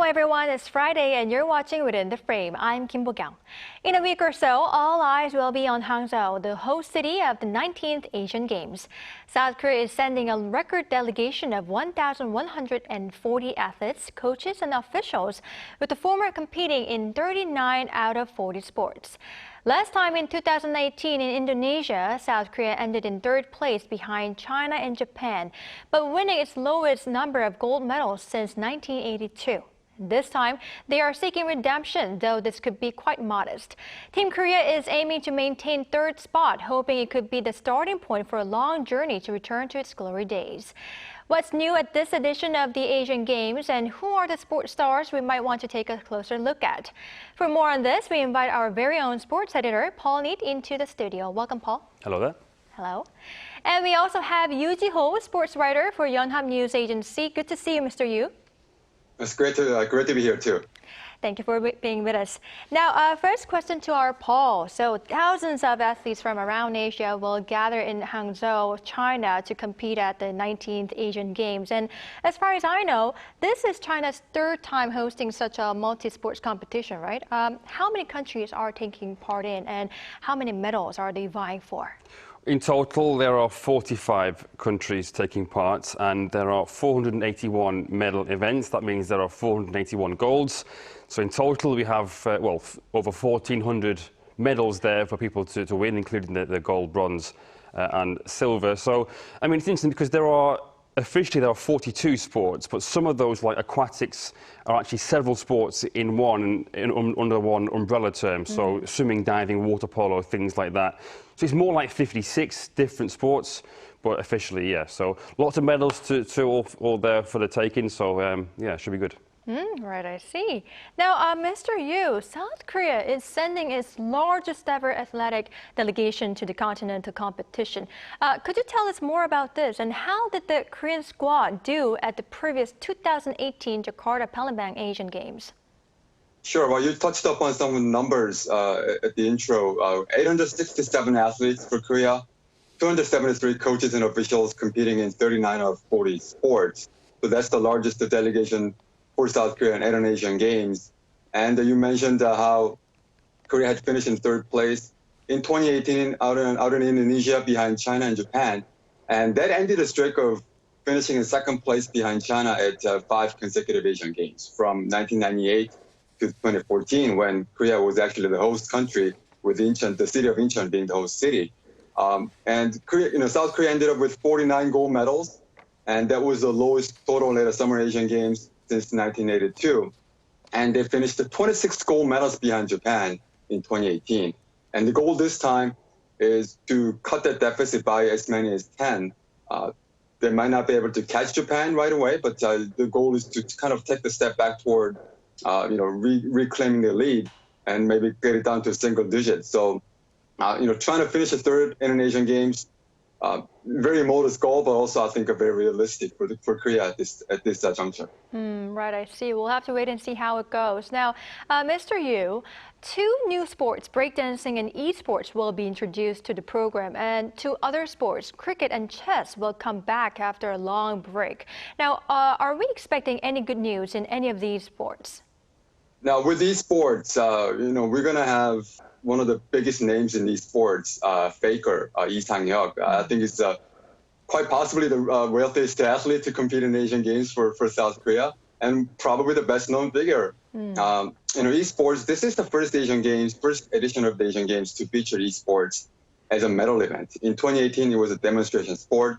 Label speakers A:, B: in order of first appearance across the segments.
A: everyone, it's Friday and you're watching Within the Frame. I'm Kim Bo-kyung. In a week or so, all eyes will be on Hangzhou, the host city of the 19th Asian Games. South Korea is sending a record delegation of 1,140 athletes, coaches and officials, with the former competing in 39 out of 40 sports. Last time in 2018 in Indonesia, South Korea ended in third place behind China and Japan, but winning its lowest number of gold medals since 1982. This time, they are seeking redemption, though this could be quite modest. Team Korea is aiming to maintain third spot, hoping it could be the starting point for a long journey to return to its glory days. What's new at this edition of the Asian Games, and who are the sports stars we might want to take a closer look at? For more on this, we invite our very own sports editor, Paul Neat, into the studio. Welcome, Paul.
B: Hello there.
A: Hello. And we also have Yoo Ji-ho, sports writer for Yonhap News Agency. Good to see you, Mr. Yoo.
C: It's great to be here too.
A: Thank you for being with us. Now, first question to our Paul. So thousands of athletes from around Asia will gather in Hangzhou, China to compete at the 19th Asian Games. And as far as I know, this is China's third time hosting such a multi-sports competition, right? How many countries are taking part in and how many medals are they vying for?
B: In total, there are 45 countries taking part and there are 481 medal events. That means there are 481 golds. So in total, we have, over 1,400 medals there for people to win, including the gold, bronze and silver. So, I mean, it's interesting because officially there are 42 sports, but some of those, like aquatics, are actually several sports in one, under one umbrella term. So swimming, diving, water polo, things like that. So it's more like 56 different sports, but officially, yeah. So lots of medals to all there for the taking. So yeah, should be good.
A: Right, I see. Now, Mr. Yoo, South Korea is sending its largest ever athletic delegation to the continental competition. Could you tell us more about this, and how did the Korean squad do at the previous 2018 Jakarta Palembang Asian Games?
C: Sure. Well, you touched upon some of the numbers at the intro. 867 athletes for Korea, 273 coaches and officials competing in 39 of 40 sports. So that's the largest delegation for South Korea at an Asian Games. And you mentioned how Korea had finished in third place in 2018 out in Indonesia behind China and Japan. And that ended a streak of finishing in second place behind China at 5 consecutive Asian Games from 1998 to 2014, when Korea was actually the host country, with Incheon, the city of Incheon being the host city. And Korea, South Korea ended up with 49 gold medals, and that was the lowest total at a Summer Asian Games since 1982. And they finished the 26 gold medals behind Japan in 2018. And the goal this time is to cut that deficit by as many as 10. They might not be able to catch Japan right away, but the goal is to kind of take the step back toward reclaiming the lead and maybe get it down to single digits. So, trying to finish a third in an Asian Games, very modest goal, but also I think a very realistic for Korea at this juncture.
A: Right, I see. We'll have to wait and see how it goes. Now, Mr. Yoo, 2 new sports, breakdancing and esports, will be introduced to the program, and 2 other sports, cricket and chess, will come back after a long break. Now, are we expecting any good news in any of these sports?
C: Now, with these sports, we're going to have one of the biggest names in these sports, Faker, Lee Sang-hyuk. I think it's quite possibly the wealthiest athlete to compete in Asian Games for South Korea, and probably the best-known figure. Esports, this is the first edition of the Asian Games to feature esports as a medal event. In 2018, it was a demonstration sport,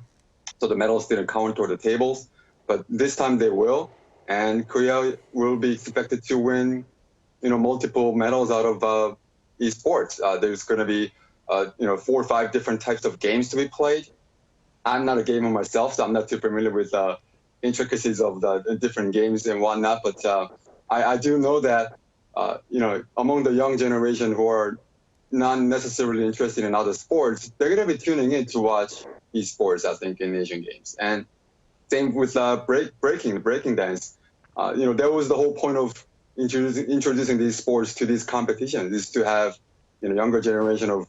C: so the medals didn't count toward the tables, but this time they will. And Korea will be expected to win, multiple medals out of esports. There's going to be, 4 or 5 different types of games to be played. I'm not a gamer myself, so I'm not too familiar with the intricacies of the different games and whatnot. But I do know that, among the young generation who are not necessarily interested in other sports, they're going to be tuning in to watch esports, I think, in Asian Games. And same with breaking dance. That was the whole point of introducing these sports to these competitions, is to have younger generation of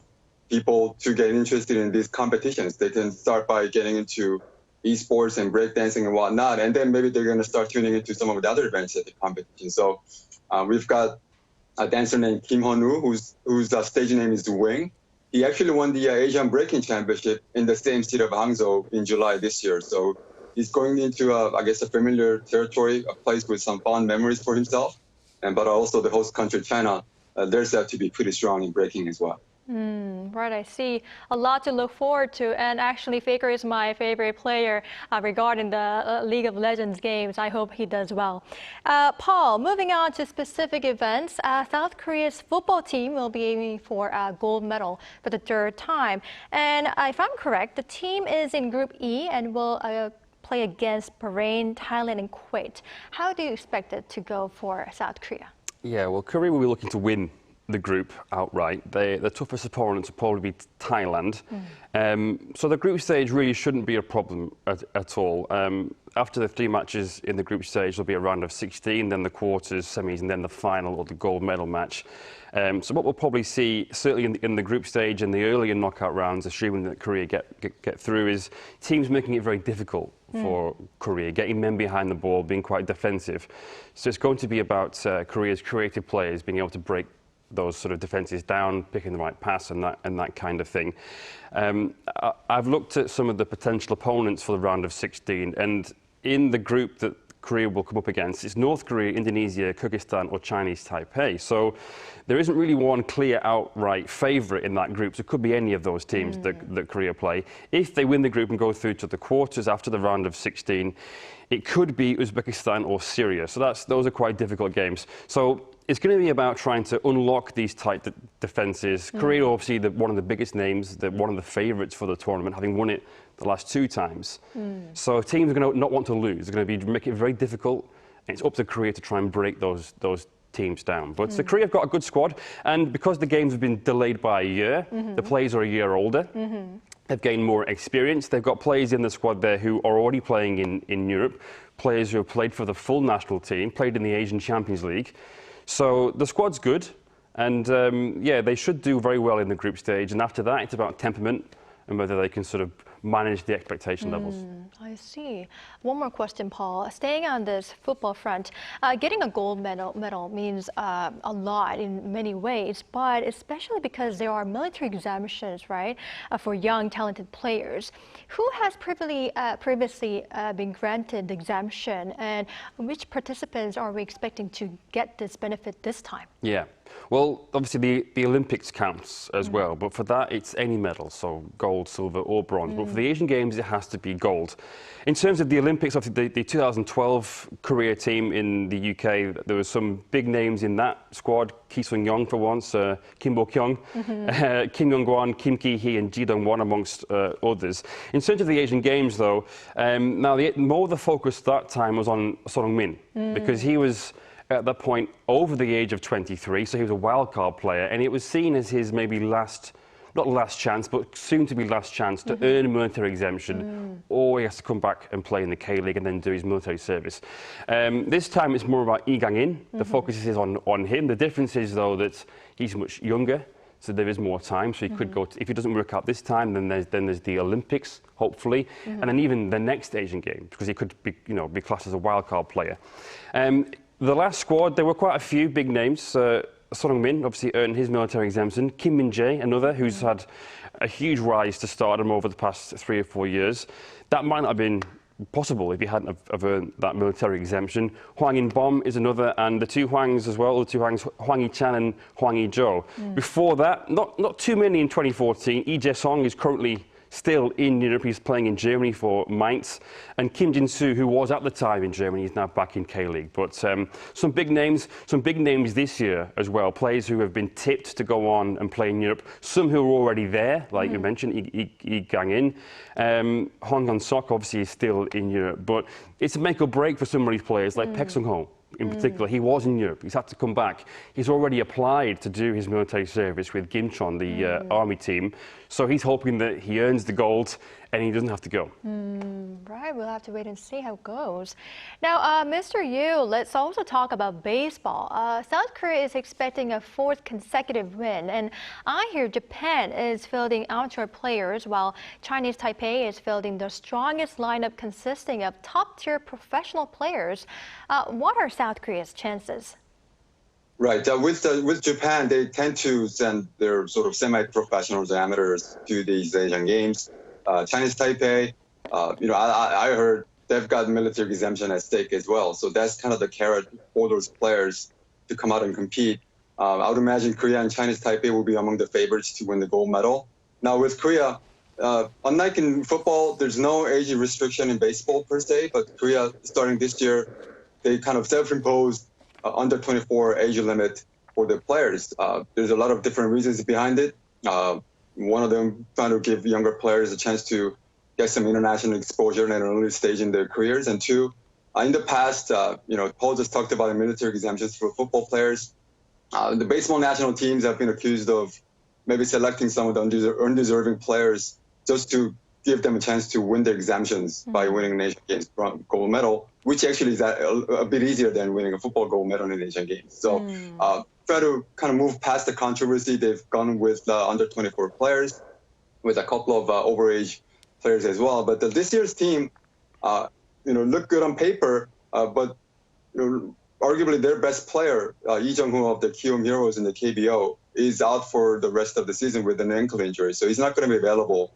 C: people to get interested in these competitions. They can start by getting into esports and breakdancing and whatnot. And then maybe they're going to start tuning into some of the other events at the competition. So we've got a dancer named Kim Hyun-woo, whose stage name is Wing. He actually won the Asian Breaking Championship in the same city of Hangzhou in July this year. So he's going into, I guess, a familiar territory, a place with some fond memories for himself. But also the host country, China, they're set to be pretty strong in breaking as well.
A: Right, I see. A lot to look forward to. And actually, Faker is my favorite player regarding the League of Legends games. I hope he does well. Paul, moving on to specific events, South Korea's football team will be aiming for a gold medal for the third time. And if I'm correct, the team is in Group E and will play against Bahrain, Thailand, and Kuwait. How do you expect it to go for South Korea?
B: Yeah, well, Korea will be looking to win the group outright. The toughest opponents will probably be Thailand. So the group stage really shouldn't be a problem at all. After the 3 matches in the group stage, there'll be a round of 16, then the quarters, semis, and then the final or the gold medal match. So what we'll probably see, certainly in the group stage and the earlier knockout rounds, assuming that Korea get through, is teams making it very difficult for Korea, getting men behind the ball, being quite defensive. So it's going to be about Korea's creative players being able to break those sort of defences down, picking the right pass and that kind of thing. I've looked at some of the potential opponents for the round of 16, and in the group that Korea will come up against, it's North Korea, Indonesia, Kyrgyzstan or Chinese Taipei. So there isn't really one clear outright favourite in that group. So it could be any of those teams that Korea play. If they win the group and go through to the quarters after the round of 16, it could be Uzbekistan or Syria. So those are quite difficult games. So it's going to be about trying to unlock these tight defences. Korea, obviously, one of the biggest names, one of the favourites for the tournament, having won it the last 2 times. So teams are going to not want to lose. They're going to make it very difficult. And it's up to Korea to try and break those teams down. But so Korea have got a good squad. And because the games have been delayed by a year, the players are a year older. They've gained more experience. They've got players in the squad there who are already playing in Europe, players who have played for the full national team, played in the Asian Champions League. So the squad's good, and yeah, they should do very well in the group stage. And after that, it's about temperament and whether they can sort of manage the expectation levels.
A: I see. One more question, Paul. Staying on this football front, getting a gold medal means a lot in many ways, but especially because there are military exemptions, right, for young, talented players. Who has previously been granted the exemption, and which participants are we expecting to get this benefit this time?
B: Yeah. Well, obviously the Olympics counts as well, but for that it's any medal, so gold, silver or bronze. But for the Asian Games it has to be gold. In terms of the Olympics, obviously the 2012 Korea team in the UK, there were some big names in that squad. Ki Sung-young for once, Kim Bo-kyung, Kim Young-kwan, Kim Ki-hee and Ji Dong-won amongst others. In terms of the Asian Games though, now more of the focus that time was on Son Heung-min because he was at that point over the age of 23, so he was a wildcard player, and it was seen as his maybe not last chance, but soon to be last chance to earn a military exemption, or he has to come back and play in the K-League and then do his military service. This time it's more about Lee Gang-in. The focus is on him. The difference is though that he's much younger, so there is more time. So he could go. If it doesn't work out this time, then there's the Olympics, hopefully, and then even the next Asian Games, because he could be classed as a wildcard player. The last squad, there were quite a few big names. Son Heung-min obviously earned his military exemption. Kim Min-jae, another who's had a huge rise to stardom over the past 3 or 4 years. That might not have been possible if he hadn't have earned that military exemption. Hwang In-bom is another, and the 2 Hwangs as well, the 2 Hwangs, Hwang Yi-chan and Hwang Yi-jo. Before that, not too many in 2014. Lee Jae-sung is currently still in Europe. He's playing in Germany for Mainz. And Kim Jin-soo, who was at the time in Germany, is now back in K-League. But some big names this year as well, players who have been tipped to go on and play in Europe. Some who are already there, like you mentioned, Lee Gang-in. Hong Kong-sok obviously is still in Europe. But it's a make or break for some of these players, like Paek Sung-ho. In particular, he was in Europe. He's had to come back. He's already applied to do his military service with Gimcheon, the army team. So he's hoping that he earns the gold and he doesn't have to go.
A: Right, we'll have to wait and see how it goes. Now, Mr. Yu, let's also talk about baseball. South Korea is expecting a fourth consecutive win, and I hear Japan is fielding outdoor players while Chinese Taipei is fielding the strongest lineup consisting of top-tier professional players. What are South Korea's chances?
C: Right. With Japan, they tend to send their sort of semi-professionals, amateurs to these Asian Games. Chinese Taipei, I heard they've got military exemption at stake as well. So that's kind of the carrot for those players to come out and compete. I would imagine Korea and Chinese Taipei will be among the favorites to win the gold medal. Now with Korea, unlike in football, there's no age restriction in baseball per se, but Korea, starting this year, they kind of self-imposed under 24 age limit for the players. There's a lot of different reasons behind it. One of them trying to give younger players a chance to get some international exposure at an early stage in their careers. And two, in the past, Paul just talked about military exemptions for football players. The baseball national teams have been accused of maybe selecting some of the undeserving players just to give them a chance to win their exemptions by winning an Asian Games gold medal, which actually is a bit easier than winning a football gold medal in the Asian Games. So try to kind of move past the controversy. They've gone with under 24 players, with a couple of overage players as well. But this year's team, look good on paper, but arguably their best player, Lee Jung-hoo of the Kiwoom Heroes in the KBO, is out for the rest of the season with an ankle injury. So he's not going to be available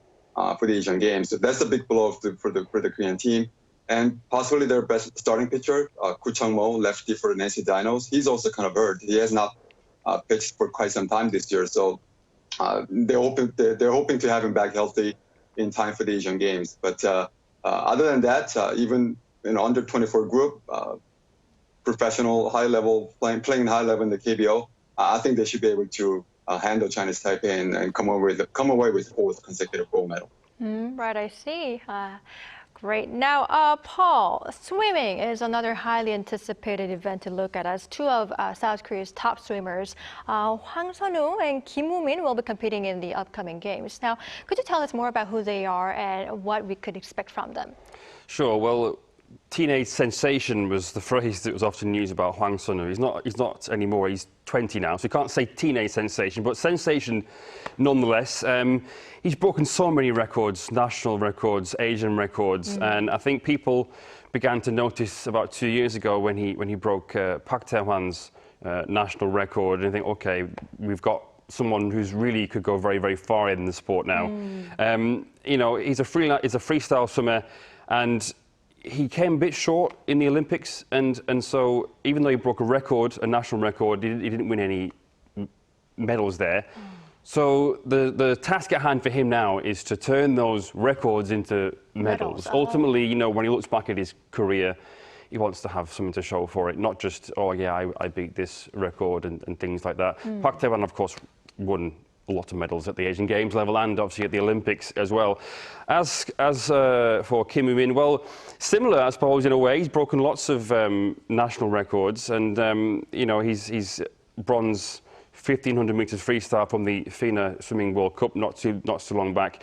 C: for the Asian Games. So that's a big blow for the Korean team. And possibly their best starting pitcher, Koo Chung-mo, lefty for the Nancy Dinos, he's also kind of hurt. He has not pitched for quite some time this year. So they're hoping to have him back healthy in time for the Asian Games. But other than that, even in under 24 group, professional, high level, playing high level in the KBO, I think they should be able to handle Chinese Taipei and come away with fourth consecutive gold medal.
A: Right, I see. Great. Now, Paul, swimming is another highly anticipated event to look at, as two of South Korea's top swimmers, Hwang Sun-woo and Kim Woo-min, will be competing in the upcoming games. Now, could you tell us more about who they are and what we could expect from them?
B: Sure. Well, teenage sensation was the phrase that was often used about Hwang Sun-woo. He's not anymore. He's 20 now, so you can't say teenage sensation, but sensation nonetheless. He's broken so many records, national records, Asian records, and I think people began to notice about 2 years ago when he broke Park Tae-hwan's national record, and think, okay, we've got someone who's really could go very, very far in the sport now. He's a freestyle swimmer, and he came a bit short in the Olympics, and so even though he broke a record, a national record, he didn't win any medals there. So the task at hand for him now is to turn those records into medals. Ultimately, when he looks back at his career, he wants to have something to show for it, not just, oh yeah, I beat this record and things like that. Park Tae-hwan, of course, won a lot of medals at the Asian Games level and obviously at the Olympics as well. As for Kim Woo-min, well, similar, I suppose, in a way. He's broken lots of national records, and he's bronze 1500 meters freestyle from the FINA Swimming World Cup not too long back.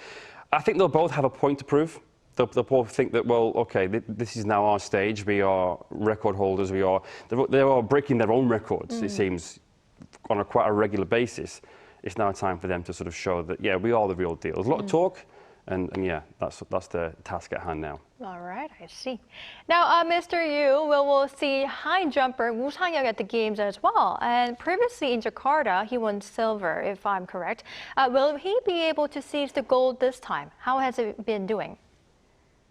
B: I think they'll both have a point to prove. They'll both think that, well, okay, this is now our stage. We are record holders. They are breaking their own records. It seems on quite a regular basis. It's now time for them to sort of show that, yeah, we are the real deal. There's a lot of talk, and yeah, that's the task at hand now.
A: All right, I see. Now, Mr. Yu, we'll see high jumper Woo Sang-hyuk at the Games as well. And previously in Jakarta, he won silver, if I'm correct. Will he be able to seize the gold this time? How has it been doing?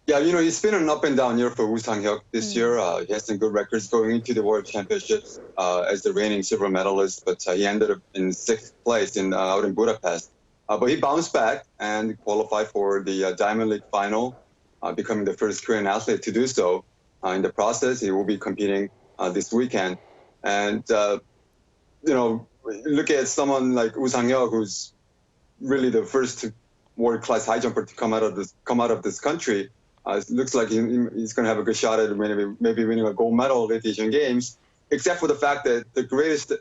C: Yeah, it's been an up and down year for Woo Sang-hyuk this year. He has some good records going into the World Championships as the reigning silver medalist, but he ended up in 6th place out in Budapest. But he bounced back and qualified for the Diamond League final, becoming the first Korean athlete to do so. In the process, he will be competing this weekend. And, look at someone like Woo Sang-hyuk, who's really the first world-class high jumper to come out of this country. It looks like he's going to have a good shot at maybe winning a gold medal at the Asian Games, except for the fact that the greatest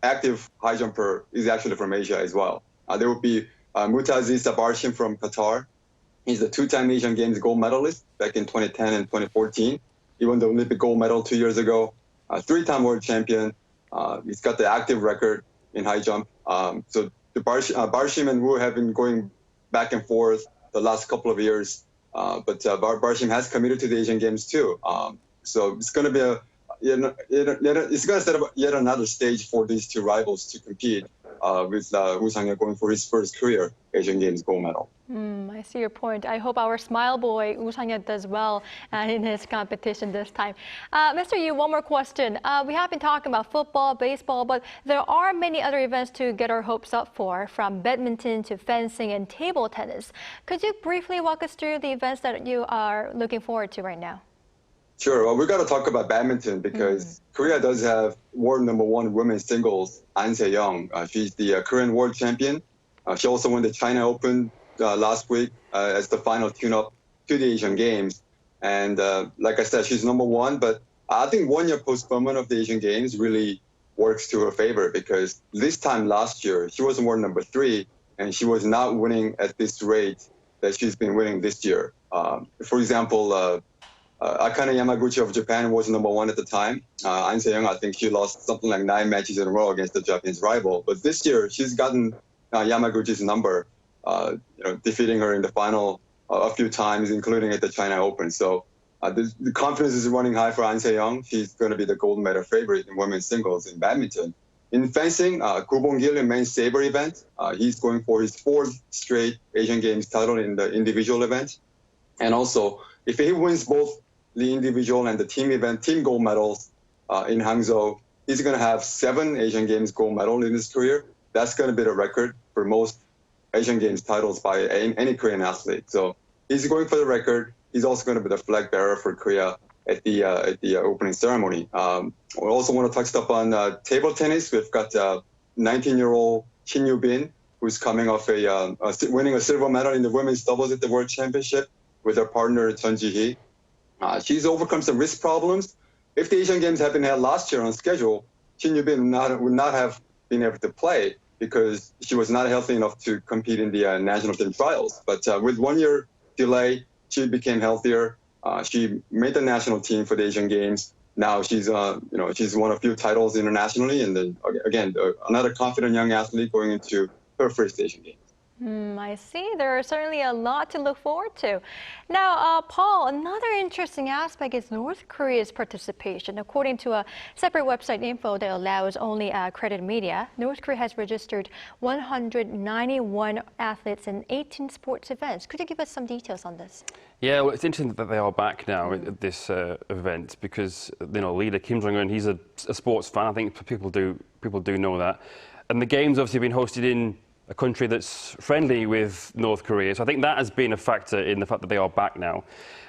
C: active high jumper is actually from Asia as well. There would be Mutazi Sabarshim from Qatar, He's a two-time Asian Games gold medalist back in 2010 and 2014. He won the Olympic gold medal 2 years ago. Three-time world champion. He's got the active record in high jump. So the Barshim and Wu have been going back and forth the last couple of years. But Barshim has committed to the Asian Games too. So it's going to be it's going to set up yet another stage for these two rivals to compete, with Woo Sang-yeol going for his first career Asian Games gold medal.
A: I see your point. I hope our smile boy Woo Sang-yeol does well in his competition this time. Mr. Yu, one more question. We have been talking about football, baseball, but there are many other events to get our hopes up for, from badminton to fencing and table tennis. Could you briefly walk us through the events that you are looking forward to right now?
C: Sure. Well, we've got to talk about badminton because Korea does have world number one women's singles, An Se-young. She's the Korean world champion. She also won the China Open last week as the final tune-up to the Asian Games. And like I said, she's number one, but I think 1 year postponement of the Asian Games really works to her favor because this time last year, she was world number 3, and she was not winning at this rate that she's been winning this year. For example, Akane Yamaguchi of Japan was number 1 at the time. An Se-young, I think she lost something like 9 matches in a row against the Japanese rival. But this year, she's gotten Yamaguchi's number, defeating her in the final a few times, including at the China Open. So the confidence is running high for An Se-young. She's going to be the gold medal favorite in women's singles in badminton. In fencing, Ko Bong-gil in men's saber event, he's going for his 4th straight Asian Games title in the individual event. And also, if he wins both the individual and the team event, team gold medals in Hangzhou, he's going to have 7 Asian Games gold medals in his career. That's going to be the record for most Asian Games titles by any Korean athlete. So he's going for the record. He's also going to be the flag bearer for Korea at the opening ceremony. We also want to touch up on table tennis. We've got 19-year-old Shin Yu-bin, who's coming off winning a silver medal in the women's doubles at the World Championship with her partner Chun Ji-hee. She's overcome some wrist problems. If the Asian Games had been held last year on schedule, Shin Yu-bin would not have been able to play because she was not healthy enough to compete in the national team trials. But with 1 year delay, she became healthier. She made the national team for the Asian Games. Now she's won a few titles internationally, and then again another confident young athlete going into her first Asian Games.
A: I see. There are certainly a lot to look forward to. Now, Paul, another interesting aspect is North Korea's participation. According to a separate website info that allows only accredited media, North Korea has registered 191 athletes in 18 sports events. Could you give us some details on this?
B: Yeah, well, it's interesting that they are back now at this event because leader Kim Jong-un, he's a sports fan. I think people do know that, and the games obviously have been hosted in a country that's friendly with North Korea. So I think that has been a factor in the fact that they are back now.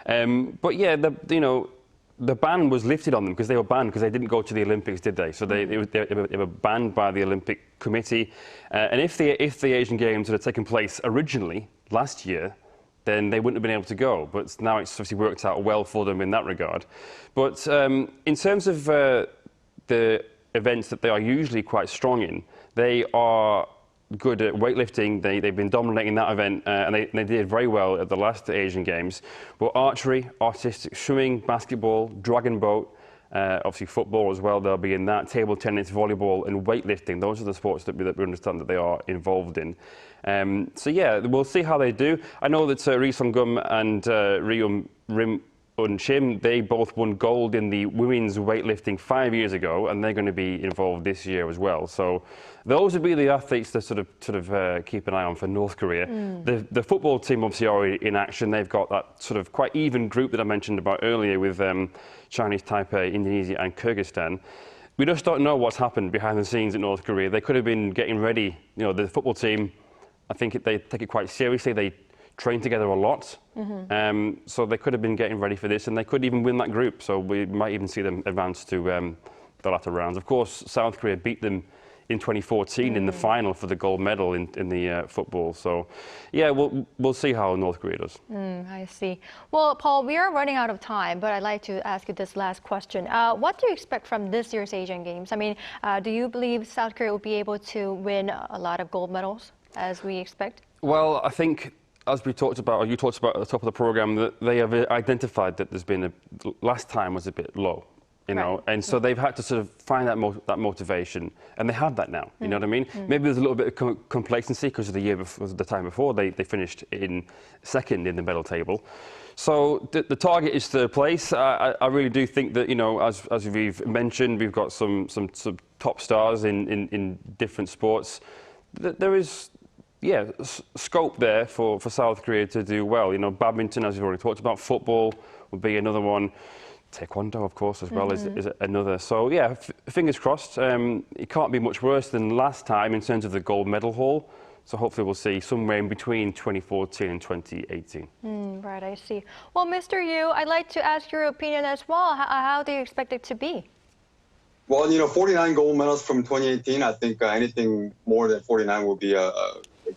B: But yeah, the ban was lifted on them because they were banned because they didn't go to the Olympics, did they? So they were banned by the Olympic Committee. And if the Asian Games had taken place originally last year, then they wouldn't have been able to go. But now it's obviously worked out well for them in that regard. But in terms of the events that they are usually quite strong in, they are good at weightlifting. They've been dominating that event, and they did very well at the last Asian Games. But archery, artistic swimming, basketball, dragon boat, obviously football as well, they'll be in that, table tennis, volleyball and weightlifting. Those are the sports that we understand that they are involved in. So yeah, we'll see how they do. I know that Ri Sung-gum and Rim Un-chim, they both won gold in the women's weightlifting 5 years ago, and they're going to be involved this year as well. So those would be the athletes to sort of keep an eye on for North Korea. The football team obviously are in action. They've got that sort of quite even group that I mentioned about earlier with Chinese Taipei, Indonesia and Kyrgyzstan. We just don't know what's happened behind the scenes in North Korea. They could have been getting ready. The football team, I think they take it quite seriously. They train together a lot. So they could have been getting ready for this, and they could even win that group. So we might even see them advance to the latter rounds. Of course, South Korea beat them in 2014 in the final for the gold medal in the football. So yeah, we'll see how North Korea does.
A: I see. Well, Paul, we are running out of time, but I'd like to ask you this last question. What do you expect from this year's Asian Games? I mean, do you believe South Korea will be able to win a lot of gold medals as we expect?
B: Well, I think as we talked about, or you talked about at the top of the program, that they have identified that there's been last time was a bit low, you know, and so they've had to sort of find that motivation, and they have that now. You know what I mean? Maybe there's a little bit of complacency because of the time before they finished in second in the medal table. So the target is third place. I really do think that, you know, as we've mentioned, we've got some top stars in different sports. There is, yeah, scope there for South Korea to do well. You know, badminton, as we've already talked about, football will be another one. Taekwondo, of course, as well is another. So, yeah, fingers crossed. It can't be much worse than last time in terms of the gold medal haul. So hopefully we'll see somewhere in between 2014 and 2018.
A: Right, I see. Well, Mr. Yu, I'd like to ask your opinion as well. How do you expect it to be?
C: Well, you know, 49 gold medals from 2018. I think anything more than 49 will be a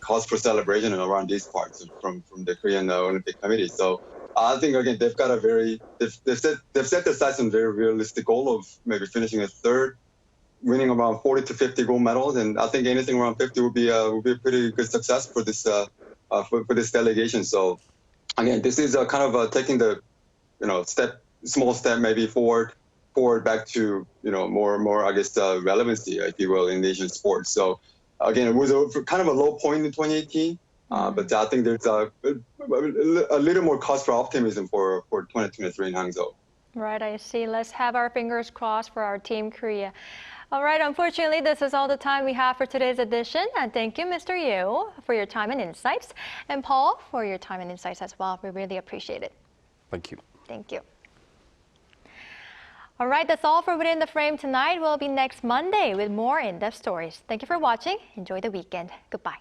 C: cause for celebration around these parts from the Korean Olympic Committee. So I think, again, they've got they've set aside some very realistic goal of maybe finishing a third, winning around 40 to 50 gold medals, and I think anything around 50 would be a pretty good success for this for this delegation. So again, this is kind of taking the, you know, small step maybe forward back to, you know, more I guess relevancy, if you will, in Asian sports. So again, it was kind of a low point in 2018, but I think there's a little more cause for optimism for 2023 in Hangzhou.
A: Right, I see. Let's have our fingers crossed for our Team Korea. All right, unfortunately, this is all the time we have for today's edition. And thank you, Mr. Yu, for your time and insights. And Paul, for your time and insights as well. We really appreciate it.
B: Thank you.
A: Thank you. All right, that's all for Within the Frame tonight. We'll be next Monday with more in-depth stories. Thank you for watching. Enjoy the weekend. Goodbye.